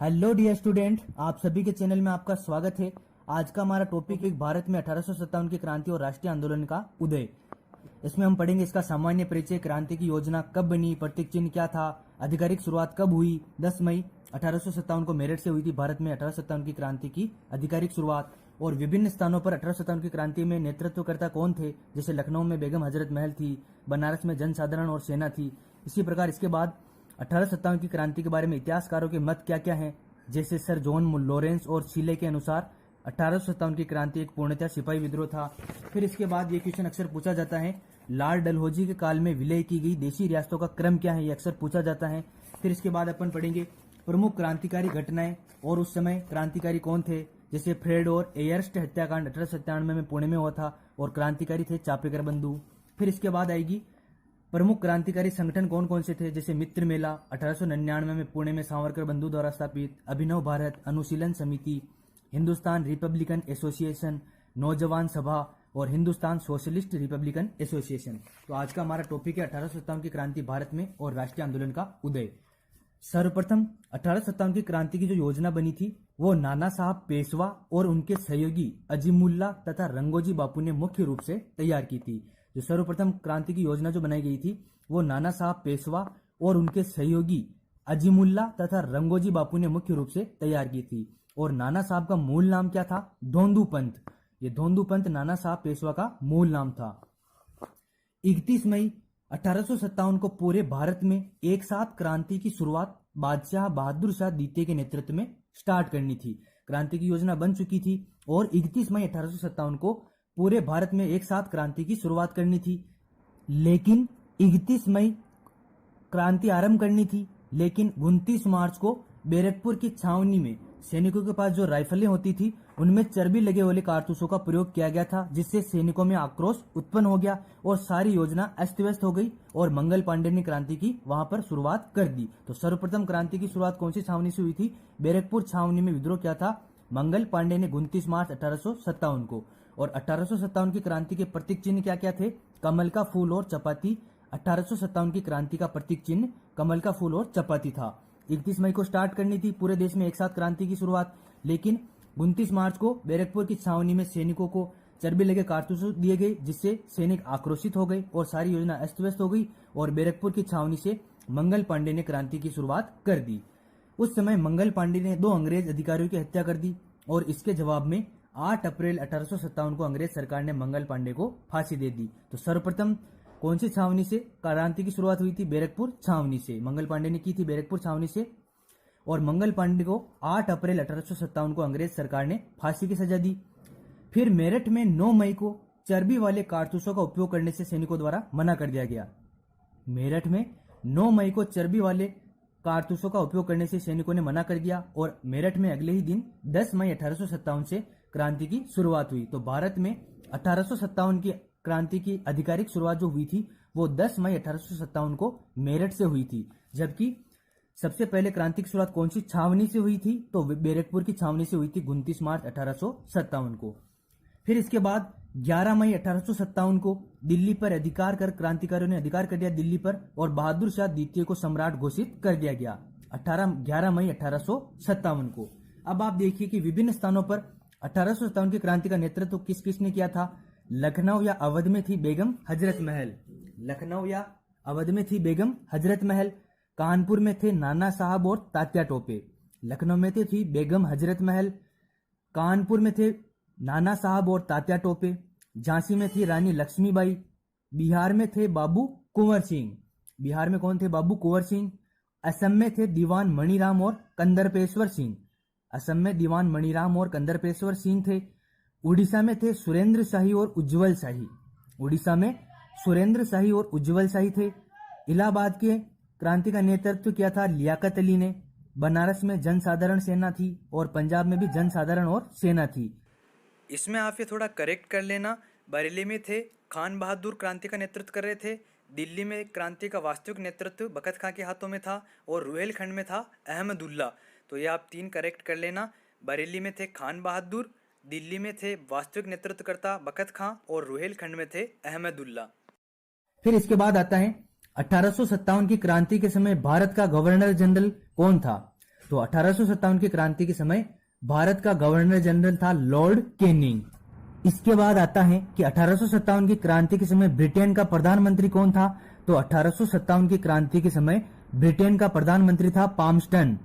Hello dear student, आप सभी के चैनल में आपका स्वागत है। आज का हमारा टॉपिक है भारत में 1857 की क्रांति और राष्ट्रीय आंदोलन का उदय। इसमें हम पढ़ेंगे इसका सामान्य परिचय, क्रांति की योजना कब बनी, प्रतीक चिन्ह क्या था, आधिकारिक शुरुआत कब हुई। 10 मई 1857 को मेरठ से हुई थी भारत में 1857 की क्रांति की आधिकारिक शुरुआत। और विभिन्न स्थानों पर 1857 की क्रांति में नेतृत्वकर्ता कौन थे, जैसे लखनऊ में बेगम हजरत महल थी, बनारस में जनसाधारण और सेना थी। इसी प्रकार इसके बाद 1857 की क्रांति के बारे में इतिहासकारों के मत क्या क्या हैं, जैसे सर जॉन लॉरेंस और शीले के अनुसार 1857 की क्रांति एक पूर्णतः सिपाही विद्रोह था। फिर इसके बाद ये क्वेश्चन अक्सर पूछा जाता है, लाल डलहौजी के काल में विलय की गई देशी रियासतों का क्रम क्या है, ये अक्सर पूछा जाता है। फिर इसके बाद अपन पढ़ेंगे प्रमुख क्रांतिकारी घटनाएं और उस समय क्रांतिकारी कौन थे, जैसे फ्रेड और एयरस्ट हत्याकांड 1897 में पुणे में हुआ था और क्रांतिकारी थे चापेकर बंधु। फिर इसके बाद आएगी प्रमुख क्रांतिकारी संगठन कौन कौन से थे, जैसे मित्र मेला 1899 में पुणे में सावरकर बंधु द्वारा स्थापित, अभिनव भारत अनुशीलन समिति, हिंदुस्तान रिपब्लिकन एसोसिएशन, नौजवान सभा और हिंदुस्तान सोशलिस्ट रिपब्लिकन एसोसिएशन। तो आज का हमारा टॉपिक है 1857 की क्रांति भारत में और राष्ट्रीय आंदोलन का उदय। सर्वप्रथम 1857 की क्रांति की जो योजना बनी थी वो नाना साहब पेशवा और उनके सहयोगी अजीमुल्ला तथा रंगोजी बापू ने मुख्य रूप से तैयार की थी। जो सर्वप्रथम क्रांति की योजना जो बनाई गई थी वो नाना साहब पेशवा और उनके सहयोगी अजीमुल्ला तथा रंगोजी बापू ने मुख्य रूप से तैयार की थी। और नाना साहब का मूल नाम क्या था, धोंदू पंत। ये धोंदू पंत नाना साहब पेशवा का मूल नाम था। 31 मई 1857 को पूरे भारत में एक साथ क्रांति की शुरुआत बादशाह बहादुर शाह द्वितीय के नेतृत्व में स्टार्ट करनी थी। क्रांति की योजना बन चुकी थी और 31 मई 1857 को पूरे भारत में एक साथ क्रांति की शुरुआत करनी थी। लेकिन 31 मई क्रांति आरंभ करनी थी, लेकिन 29 मार्च को बैरकपुर की छावनी में सैनिकों के पास जो राइफलें होती थी उनमें चर्बी लगे वाले कारतूसों का प्रयोग किया गया था, जिससे सैनिकों में आक्रोश उत्पन्न हो गया और सारी योजना अस्त व्यस्त हो गई और मंगल पांडे ने क्रांति की वहां पर शुरुआत कर दी। तो सर्वप्रथम क्रांति की शुरुआत कौन सी छावनी से हुई थी, बैरकपुर छावनी में विद्रोह किया था मंगल पांडे ने 29 मार्च 1857 को। और 1857 की क्रांति के प्रतीक चिन्ह क्या क्या थे, कमल का फूल और चपाती। 1857 की क्रांति का प्रतीक चिन्ह कमल का फूल और चपाती था। 31 मई को स्टार्ट करनी थी पूरे देश में एक साथ क्रांति की शुरुआत, लेकिन 29 मार्च को बैरकपुर की छावनी में सैनिकों को चर्बी लगे कारतूस दिए गए, जिससे सैनिक आक्रोशित हो गए और सारी योजना अस्त व्यस्त हो गई और बैरकपुर की छावनी से मंगल पांडे ने क्रांति की शुरुआत कर दी। उस समय मंगल पांडे ने 2 अंग्रेज अधिकारियों की हत्या कर दी और इसके जवाब में 8 अप्रैल 1857 को अंग्रेज सरकार ने मंगल पांडे को फांसी दे दी। तो सर्वप्रथम कौन सी छावनी से क्रांति की शुरुआत हुई थी, बैरकपुर छावनी से। मंगल पांडे ने की थी बैरकपुर छावनी से और मंगल पांडे को 8 अप्रैल 1857 को अंग्रेज सरकार ने फांसी की सजा दी। फिर मेरठ में 9 मई को चर्बी वाले कारतूसों का उपयोग करने से सैनिकों द्वारा मना कर दिया गया। मेरठ में 9 मई को चर्बी वाले कारतूसों का उपयोग करने से सैनिकों ने मना कर दिया और मेरठ में अगले ही दिन 10 मई 1857 से क्रांति की शुरुआत हुई। तो भारत में 1857 की क्रांति की आधिकारिक शुरुआत जो हुई थी वो 10 मई 1857 को मेरठ से हुई थी, जबकि सबसे पहले क्रांति की शुरुआत कौन सी छावनी से हुई थी, तो बैरकपुर की छावनी से हुई थी 29 मार्च 1857 को। फिर इसके बाद 11 मई 1857 को दिल्ली पर अधिकार कर क्रांतिकारियों ने अधिकार कर दिया दिल्ली पर और बहादुर शाह द्वितीय को सम्राट घोषित कर दिया गया 11 मई 1857 को। अब आप देखिए कि विभिन्न स्थानों पर 1857 की क्रांति का नेतृत्व किस किस ने किया था। लखनऊ या अवध में थी बेगम हजरत महल, लखनऊ या अवध में थी बेगम हजरत महल। कानपुर में थे नाना साहब और तात्या टोपे। लखनऊ में थी बेगम हजरत महल, कानपुर में थे नाना साहब और तात्या टोपे। झांसी में थी रानी लक्ष्मीबाई। बिहार में थे बाबू कुंवर सिंह, बिहार में कौन थे, बाबू कुंवर सिंह। असम में थे दीवान मणिराम और कंदरपेश्वर सिंह, असम में दीवान मणिराम और कंदरपेश्वर सिंह थे। उड़ीसा में थे सुरेंद्र शाही और उज्जवल शाही, उड़ीसा में सुरेंद्र शाही और उज्जवल शाही थे। इलाहाबाद के क्रांति का नेतृत्व किया था लियाकत अली ने। बनारस में जनसाधारण सेना थी और पंजाब में भी जनसाधारण और सेना थी। इसमें आप ये थोड़ा करेक्ट कर लेना, बरेली में थे खान बहादुर क्रांति का नेतृत्व कर रहे थे। दिल्ली में क्रांति का वास्तविक नेतृत्व बखत खां के हाथों में था और रुहेलखंड में था अहमदुल्ला। तो ये आप 3 करेक्ट कर लेना। बरेली में थे खान बहादुर, दिल्ली में थे वास्तविक नेतृत्वकर्ता बखत खां और रुहेलखंड में थे अहमदुल्ला। फिर इसके बाद आता है 1857 की क्रांति के समय भारत का गवर्नर जनरल कौन था। तो 1857 की क्रांति के समय भारत का गवर्नर जनरल था लॉर्ड कैनिंग। इसके बाद आता है कि 1857 की क्रांति के समय ब्रिटेन का प्रधानमंत्री कौन था। तो 1857 की क्रांति के समय ब्रिटेन का प्रधानमंत्री था पामस्टन।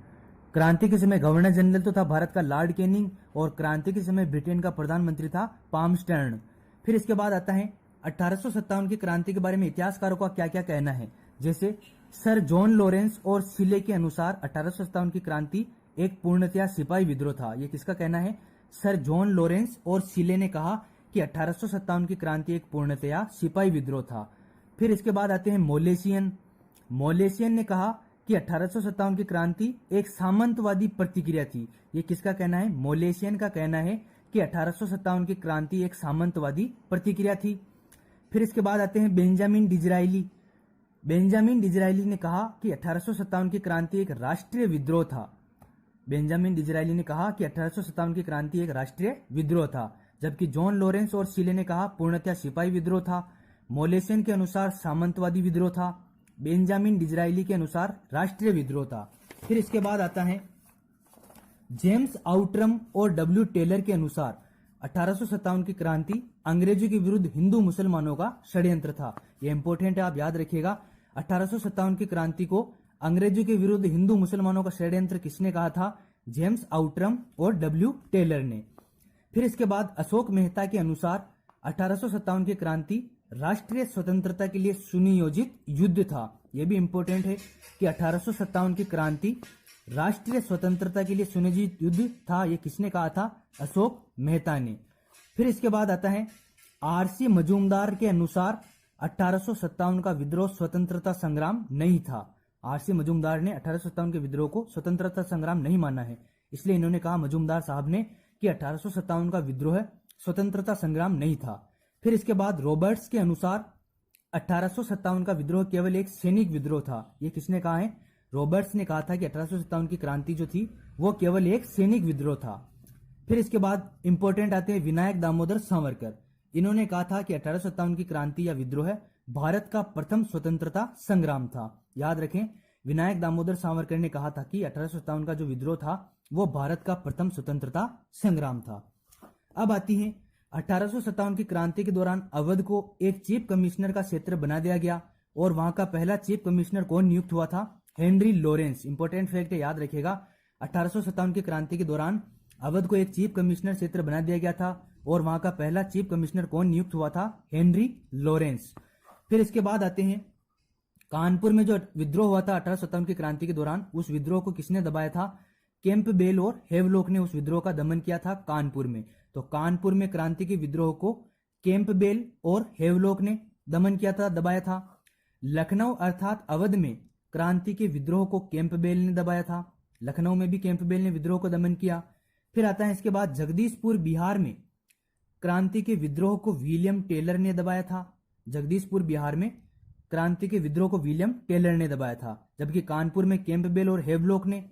क्रांति के समय गवर्नर जनरल तो था भारत का लॉर्ड कैनिंग और क्रांति के समय ब्रिटेन का प्रधानमंत्री था पामस्टर्न। फिर इसके बाद आता है 1857 की क्रांति के बारे में इतिहासकारों का क्या क्या कहना है। जैसे सर जॉन लॉरेंस और सिले के अनुसार 1857 की क्रांति एक पूर्णतया सिपाही विद्रोह था। ये किसका कहना है? सर जॉन लॉरेंस और सिले ने कहा कि 1857 की क्रांति एक पूर्णतया सिपाही विद्रोह था। फिर इसके बाद आते हैं मोलेशियन ने कहा कि 1857 की क्रांति एक सामंतवादी प्रतिक्रिया थी। ये किसका कहना है? मोलेशियन का कहना है कि 1857 की क्रांति एक सामंतवादी प्रतिक्रिया थी। फिर इसके बाद आते हैं बेंजामिन डिज़रायली ने कहा कि 1857 की क्रांति एक राष्ट्रीय विद्रोह था। बेंजामिन डिज़रायली ने कहा कि 1857 की क्रांति एक राष्ट्रीय विद्रोह था, जबकि जॉन लॉरेंस और सिले ने कहा पूर्णतः सिपाही विद्रोह था। मोलेशियन के अनुसार सामंतवादी विद्रोह था। बेंजामिन डिज़रायली के अनुसार राष्ट्रीय विद्रोह था। फिर इसके बाद आता है जेम्स आउट्रम और डब्ल्यू टेलर के अनुसार 1857 की क्रांति अंग्रेजों के विरुद्ध हिंदू मुसलमानों का षड्यंत्र था। यह इंपॉर्टेंट है, आप याद रखिएगा। 1857 की क्रांति को अंग्रेजों के विरुद्ध हिंदू मुसलमानों का षड्यंत्र किसने कहा था? जेम्स आउट्रम और डब्ल्यू टेलर ने। फिर इसके बाद अशोक मेहता के अनुसार 1857 की क्रांति राष्ट्रीय स्वतंत्रता के लिए सुनियोजित युद्ध था। यह भी इंपॉर्टेंट है कि 1857 की क्रांति राष्ट्रीय स्वतंत्रता के लिए सुनियोजित युद्ध था। यह किसने कहा था? अशोक मेहता ने। फिर इसके बाद आता है आरसी मजूमदार के अनुसार 1857 का विद्रोह स्वतंत्रता संग्राम नहीं था। आरसी मजूमदार ने 1857 के विद्रोह को स्वतंत्रता संग्राम नहीं माना है, इसलिए इन्होंने कहा मजूमदार साहब ने कि 1857 का विद्रोह स्वतंत्रता संग्राम नहीं था। फिर इसके बाद रॉबर्ट्स के अनुसार 1857 का विद्रोह केवल एक सैनिक विद्रोह था। यह किसने कहा है? रॉबर्ट्स ने कहा था कि 1857 की क्रांति जो थी वो केवल एक सैनिक विद्रोह था। फिर इसके बाद इंपॉर्टेंट आते हैं विनायक दामोदर सावरकर। इन्होंने कहा था कि 1857 की क्रांति या विद्रोह भारत का प्रथम स्वतंत्रता संग्राम था। याद रखें, विनायक दामोदर सावरकर ने कहा था कि 1857 का जो विद्रोह था वो भारत का प्रथम स्वतंत्रता संग्राम था। अब आती है 1857 की क्रांति के दौरान अवध को एक चीफ कमिश्नर का क्षेत्र बना दिया गया और वहां का पहला चीफ कमिश्नर कौन नियुक्त हुआ था? Henry Lawrence. इंपॉर्टेंट फैक्ट है, याद रखिएगा। 1857 की क्रांति के दौरान अवध को एक चीफ कमिश्नर क्षेत्र बना दिया गया था और वहां का पहला चीफ कमिश्नर कौन नियुक्त हुआ था? Henry Lawrence. फिर इसके बाद आते हैं कानपुर में जो विद्रोह हुआ था 1857 की क्रांति के दौरान, उस विद्रोह को किसने दबाया था? कैंपबेल और हेवलॉक ने उस विद्रोह का दमन किया था कानपुर में। तो कानपुर में क्रांति के विद्रोह को कैंपबेल और हेवलॉक ने दमन किया था, दबाया था। लखनऊ अर्थात अवध में क्रांति के विद्रोह को कैंपबेल ने दबाया था। लखनऊ में भी कैंपबेल ने विद्रोह को दमन किया। फिर आता है इसके बाद जगदीशपुर बिहार में क्रांति के विद्रोह को विलियम टेलर ने दबाया था। जगदीशपुर बिहार में क्रांति के विद्रोह को विलियम टेलर ने दबाया था, जबकि कानपुर में कैंपबेल और हेवलॉक ने,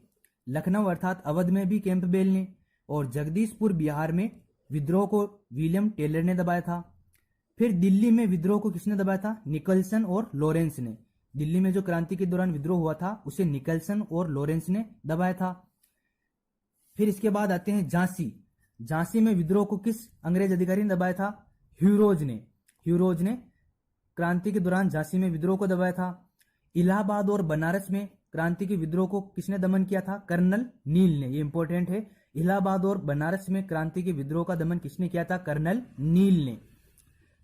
लखनऊ अर्थात अवध में भी कैंपबेल ने, और जगदीशपुर बिहार में विद्रोह को विलियम टेलर ने दबाया था। फिर दिल्ली में विद्रोह को किसने दबाया था? निकलसन और लॉरेंस ने। दिल्ली में जो क्रांति के दौरान विद्रोह हुआ था उसे निकलसन और लॉरेंस ने दबाया था। फिर इसके बाद आते हैं झांसी में विद्रोह को किस अंग्रेज अधिकारी ने दबाया था? ह्यूरोज ने क्रांति के दौरान झांसी में विद्रोह को दबाया था। इलाहाबाद और बनारस में क्रांति के विद्रोह को किसने दमन किया था? कर्नल नील ने। ये इंपॉर्टेंट है, इलाहाबाद और बनारस में क्रांति के विद्रोह का दमन किसने किया था? कर्नल नील ने।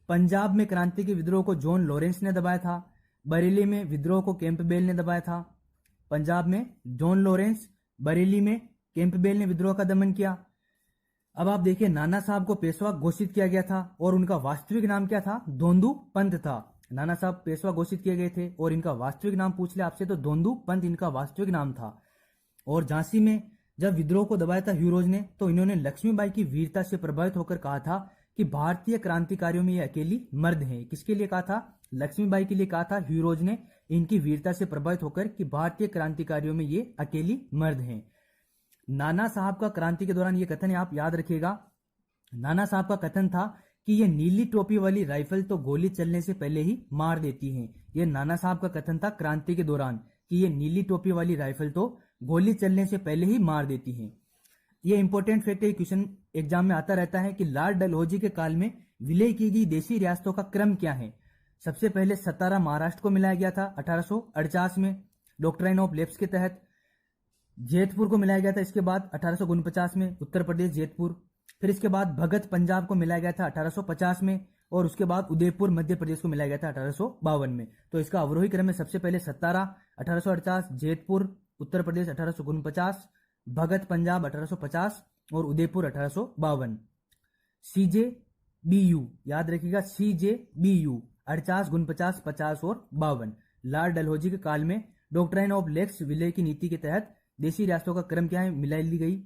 पंजाब में क्रांति के विद्रोह को जॉन लॉरेंस ने दबाया था। बरेली में विद्रोह को कैंपबेल ने दबाया था। पंजाब में जॉन लॉरेंस, बरेली में कैंपबेल ने विद्रोह का दमन किया। अब आप देखिए, नाना साहब को पेशवा घोषित किया गया था और उनका वास्तविक नाम क्या था? धोंदू पंत था। नाना साहब पेशवा घोषित किए गए थे और इनका वास्तविक नाम पूछ ले आपसे तो धोंदू पंत इनका वास्तविक नाम था। और झांसी में जब विद्रोह को दबाया था ह्यूरोज ने, तो इन्होंने लक्ष्मीबाई की वीरता से प्रभावित होकर कहा था कि भारतीय क्रांतिकारियों में ये अकेली मर्द हैं। किसके लिए कहा था? लक्ष्मीबाई के लिए कहा था ह्यूरोज ने, इनकी वीरता से प्रभावित होकर कि भारतीय क्रांतिकारियों में ये अकेली मर्द हैं। नाना साहब का क्रांति के दौरान ये कथन है, आप याद रखिएगा। नाना साहब का कथन था कि ये नीली टोपी वाली राइफल तो गोली चलने से पहले ही मार देती है। ये नाना साहब का कथन था क्रांति के दौरान कि ये नीली टोपी वाली राइफल तो गोली चलने से पहले ही मार देती हैं। ये इंपॉर्टेंट फैक्ट है, क्वेश्चन एग्जाम में आता रहता है कि लॉर्ड डलहौजी के काल में विलय की गई देशी रियासतों का क्रम क्या है। सबसे पहले सतारा महाराष्ट्र को मिलाया गया था 1848 में डॉक्ट्राइन ऑफ लेप्स के तहत। जैतपुर को मिलाया गया था इसके बाद 1849 में, उत्तर प्रदेश जैतपुर। फिर इसके बाद भगत पंजाब को मिलाया गया था 1850 में, और उसके बाद उदयपुर मध्य प्रदेश को मिलाया गया था 1852 में। तो इसका अवरोही क्रम में सबसे पहले सतारा 1848, जैतपुर उत्तर प्रदेश 1849, भगत पंजाब 1850 और उदयपुर 1852। सीजे बीयू याद रखिएगा, सीजे बीयू 48, 49, 50 और 52। लॉर्ड डलहौजी के काल में डॉक्ट्राइन ऑफ लेक्स विलय की नीति के तहत देशी रियासतों का क्रम क्या है, मिला ली गई।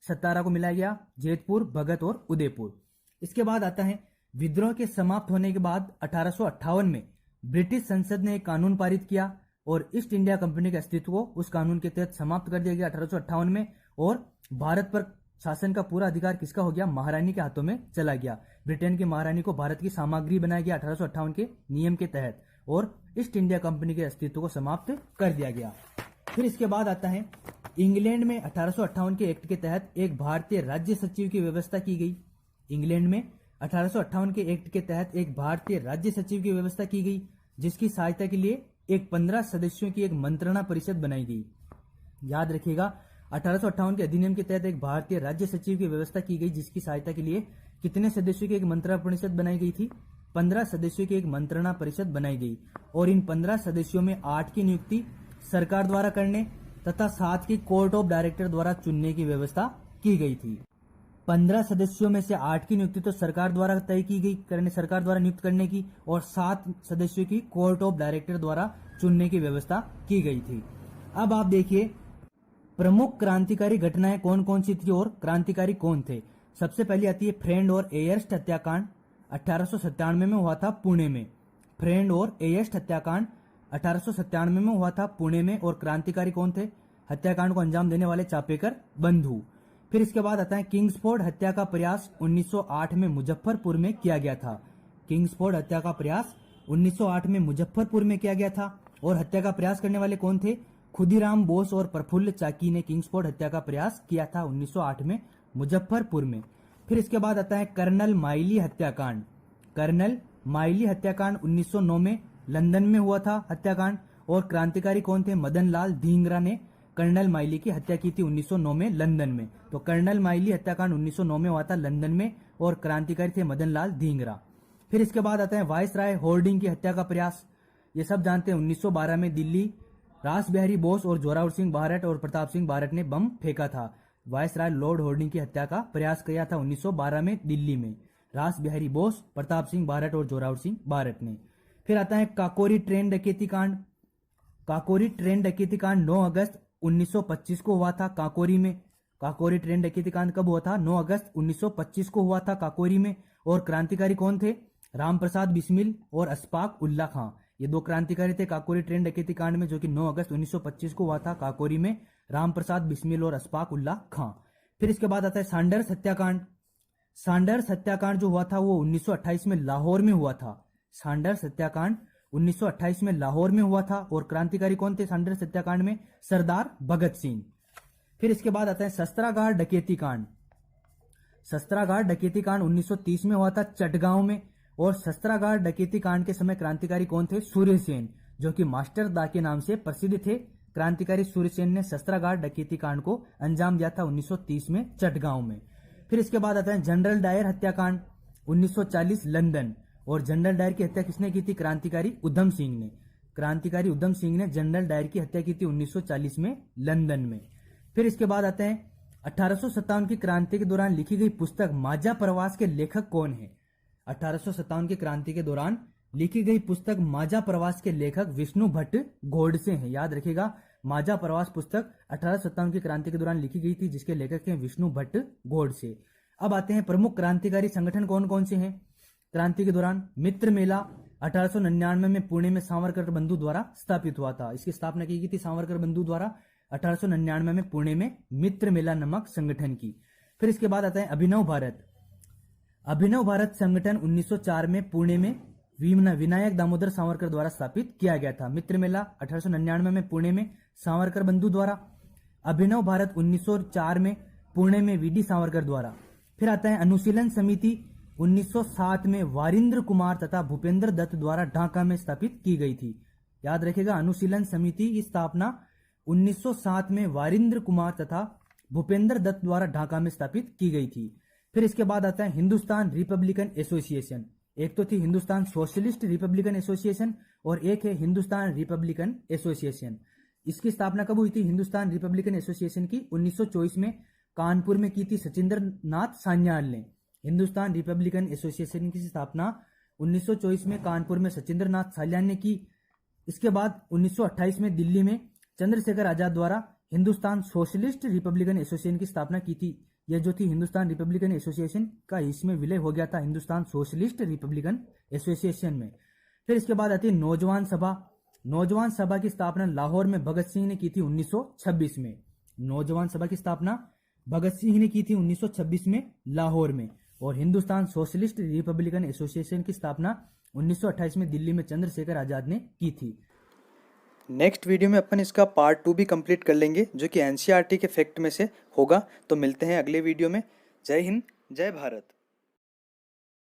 सतारा को मिलाया गया, जैतपुर, भगत और उदयपुर। इसके बाद आता है विद्रोह के समाप्त होने के बाद 1858 में ब्रिटिश संसद ने एक कानून पारित किया और ईस्ट इंडिया कंपनी के अस्तित्व को उस कानून के तहत समाप्त कर दिया गया 1858 में, और भारत पर शासन का पूरा अधिकार किसका हो गया, महारानी के हाथों में चला गया। ब्रिटेन की महारानी को भारत की सामग्री बनाया गया 1858 के नियम के तहत, और ईस्ट इंडिया कंपनी के अस्तित्व को समाप्त कर दिया गया। फिर इसके बाद आता है इंग्लैंड में 1858 के एक्ट के तहत एक भारतीय राज्य सचिव की व्यवस्था की गई। इंग्लैंड में 1858 के एक्ट के तहत एक भारतीय राज्य सचिव की व्यवस्था की गई, जिसकी सहायता के लिए एक 15 सदस्यों की एक मंत्रणा परिषद बनाई गई। याद रखिएगा, 1858 के अधिनियम के तहत एक भारतीय राज्य सचिव की व्यवस्था की गई, जिसकी सहायता के लिए कितने सदस्यों की एक मंत्रणा परिषद बनाई गई थी, 15 सदस्यों की एक मंत्रणा परिषद बनाई गई। और इन 15 सदस्यों में 8 की नियुक्ति सरकार द्वारा करने तथा 7 की कोर्ट ऑफ डायरेक्टर द्वारा चुनने की व्यवस्था की गई थी। 15 सदस्यों में से 8 की नियुक्ति तो सरकार द्वारा तय की गई, सरकार द्वारा नियुक्त करने की, और 7 सदस्यों की कोर्ट ऑफ डायरेक्टर द्वारा चुनने की व्यवस्था की गई थी। अब आप देखिए प्रमुख क्रांतिकारी घटनाएं कौन कौन सी थी और क्रांतिकारी कौन थे। सबसे पहले आती है फ्रेंड और एयर्स्ट हत्याकांड, 1897 में हुआ था पुणे में। फ्रेंड और एयर्स्ट हत्याकांड 1897 में हुआ था पुणे में, और क्रांतिकारी कौन थे, हत्याकांड को अंजाम देने वाले चापेकर बंधु। फिर इसके बाद आता है किंग्सफोर्ड हत्या का प्रयास 1908 में मुजफ्फरपुर में किया गया था। किंग्सफोर्ड हत्या का प्रयास 1908 में मुजफ्फरपुर में किया गया था, और हत्या का प्रयास करने वाले कौन थे, खुदीराम बोस और प्रफुल्ल चाकी ने किंग्सफोर्ड हत्या का प्रयास किया था 1908 में मुजफ्फरपुर में। फिर इसके बाद आता है कर्नल माइली हत्याकांड। कर्नल माइली हत्याकांड 1909 में लंदन में हुआ था हत्याकांड, और क्रांतिकारी कौन थे, मदन लाल धींगरा ने कर्नल माइली की हत्या की थी 1909 में लंदन में। तो कर्नल माइली हत्याकांड 1909 में हुआ था लंदन में, और क्रांतिकारी थे मदन लाल धींगरा। फिर इसके बाद आता है वायसराय होर्डिंग की हत्या का प्रयास, ये सब जानते हैं। 1912 में दिल्ली रास बिहारी बोस और जोरावर सिंह बारट और प्रताप सिंह बारट ने बम फेंका था। वायसराय लॉर्ड होर्डिंग की हत्या का प्रयास किया था 1912 में दिल्ली में, रास बिहारी बोस, प्रताप सिंह बारट और जोरावर सिंह बारट ने। फिर आता है काकोरी ट्रेन डकैती कांड। काकोरी ट्रेन डकैती कांड 9 अगस्त 1925 को हुआ था काकोरी में। काकोरी ट्रेन डकैती कांड कब हुआ था, 9 अगस्त 1925 को हुआ था काकोरी में, और क्रांतिकारी कौन थे, राम प्रसाद बिस्मिल और अशफाक उल्ला खां। ये 2 क्रांतिकारी थे काकोरी ट्रेन डकैती कांड में, जो कि 9 अगस्त 1925 को हुआ था काकोरी में, राम प्रसाद बिस्मिल और अशफाक उल्ला खां। फिर इसके बाद आता है सैंडर्स हत्याकांड। सैंडर्स हत्याकांड जो हुआ था वो 1928 में लाहौर में हुआ था। सैंडर्स हत्याकांड 1928 में लाहौर में हुआ था, और क्रांतिकारी कौन थे सैंडर्स हत्याकांड में, सरदार भगत सिंह। फिर इसके बाद आता है शस्त्रागार डकैती कांड। शस्त्रागार डकैती कांड 1930 में हुआ था चटगांव में, और शस्त्रागार डकैती कांड के समय क्रांतिकारी कौन थे, सूर्यसेन, जो कि मास्टर दा के नाम से प्रसिद्ध थे। क्रांतिकारी सूर्यसेन ने शस्त्रागार डकैती कांड को अंजाम दिया था 1930 में चटगांव में। फिर इसके बाद आता है जनरल डायर हत्याकांड 1940 लंदन, और जनरल डायर की हत्या किसने की थी, क्रांतिकारी उधम सिंह ने। क्रांतिकारी उधम सिंह ने जनरल डायर की हत्या की थी 1940 में लंदन में। फिर इसके बाद आते हैं 1857 की क्रांति के दौरान लिखी गई पुस्तक माजा प्रवास के लेखक कौन है। 1857 की क्रांति के दौरान लिखी गई पुस्तक माजा प्रवास के लेखक विष्णु भट्ट गोडसे हैं। याद रखिएगा, माजा प्रवास पुस्तक 1857 की क्रांति के दौरान लिखी गई थी, जिसके लेखक हैं विष्णु भट्ट गोडसे। अब आते हैं प्रमुख क्रांतिकारी संगठन कौन कौन से हैं क्रांति के दौरान। मित्र मेला 1899 में पुणे में सावरकर बंधु द्वारा स्थापित हुआ था। इसकी स्थापना की गई थी सावरकर बंधु द्वारा 1899 में पुणे में मित्र मेला नामक संगठन की। फिर इसके बाद आता है अभिनव भारत। अभिनव भारत संगठन 1904 में पुणे में विनायक दामोदर सावरकर द्वारा स्थापित किया गया था। मित्र मेला 1899 में पुणे में सावरकर बंधु द्वारा। अभिनव भारत 1904 में पुणे में वीडी सावरकर द्वारा। फिर आता है अनुशीलन समिति 1907 में वारिंद्र कुमार तथा भूपेंद्र दत्त द्वारा ढाका में स्थापित की गई थी। याद रखिएगा, अनुशीलन समिति की स्थापना 1907 में वारिंद्र कुमार तथा भूपेंद्र दत्त द्वारा ढाका में स्थापित की गई थी। फिर इसके बाद आता है हिंदुस्तान रिपब्लिकन एसोसिएशन। एक तो थी हिंदुस्तान सोशलिस्ट रिपब्लिकन एसोसिएशन और एक है हिंदुस्तान रिपब्लिकन एसोसिएशन। इसकी स्थापना कब हुई थी? हिंदुस्तान रिपब्लिकन एसोसिएशन की 1924 में कानपुर में की थी सचिंद्र नाथ सान्याल ने। हिंदुस्तान रिपब्लिकन एसोसिएशन की स्थापना 1924 में कानपुर में सचिंद्र नाथ सान्याल ने की। इसके बाद 1928 में दिल्ली में चंद्रशेखर आजाद द्वारा हिंदुस्तान सोशलिस्ट रिपब्लिकन एसोसिएशन की स्थापना की थी। यह जो थी हिंदुस्तान रिपब्लिकन एसोसिएशन का इसमें विलय हो गया था हिंदुस्तान सोशलिस्ट रिपब्लिकन एसोसिएशन में। फिर इसके बाद आती है नौजवान सभा। नौजवान सभा की स्थापना लाहौर में भगत सिंह ने की थी 1926 में। नौजवान सभा की स्थापना भगत सिंह ने की थी 1926 में लाहौर में। और हिंदुस्तान सोशलिस्ट रिपब्लिकन एसोसिएशन की स्थापना 1928 में दिल्ली में चंद्रशेखर आजाद ने की थी। नेक्स्ट वीडियो में अपन इसका पार्ट 2 भी कंप्लीट कर लेंगे, जो कि एनसीईआरटी के फैक्ट में से होगा। तो मिलते हैं अगले वीडियो में। जय हिंद, जय भारत।